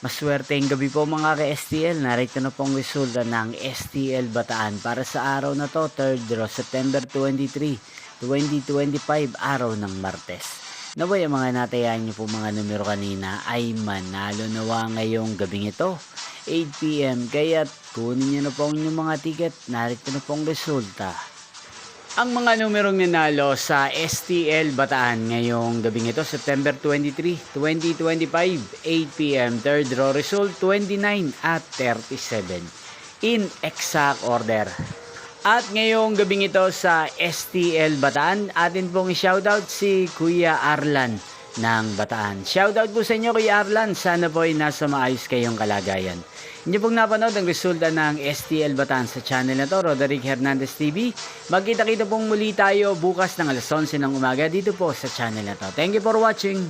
Maswerteng gabi po mga ka-STL. Narito na pong resulta ng STL Bataan para sa araw na to, 3rd September 23, 2025, araw ng Martes. Naway ang mga natayaan niyo po mga numero kanina ay manalo nawa ngayong gabing ito, 8 PM. Kaya't kunin niyo na po ang inyong mga ticket. Narito na pong resulta. Ang mga numerong nanalo sa STL Bataan ngayong gabing ito, September 23, 2025, 8 PM, third row result 29 at 37 in exact order. At ngayong gabing ito sa STL Bataan, atin pong i-shoutout si Kuya Arlan ng Bataan. Shoutout po sa inyo Kuya Arlan, sana po ay nasa maayos kayong kalagayan. Inyo pong napanood ang resulta ng STL Bataan sa channel na to, Roderick Hernandez TV. Magkita-kita pong muli tayo bukas ng alas 11 ng umaga dito po sa channel na to. Thank you for watching.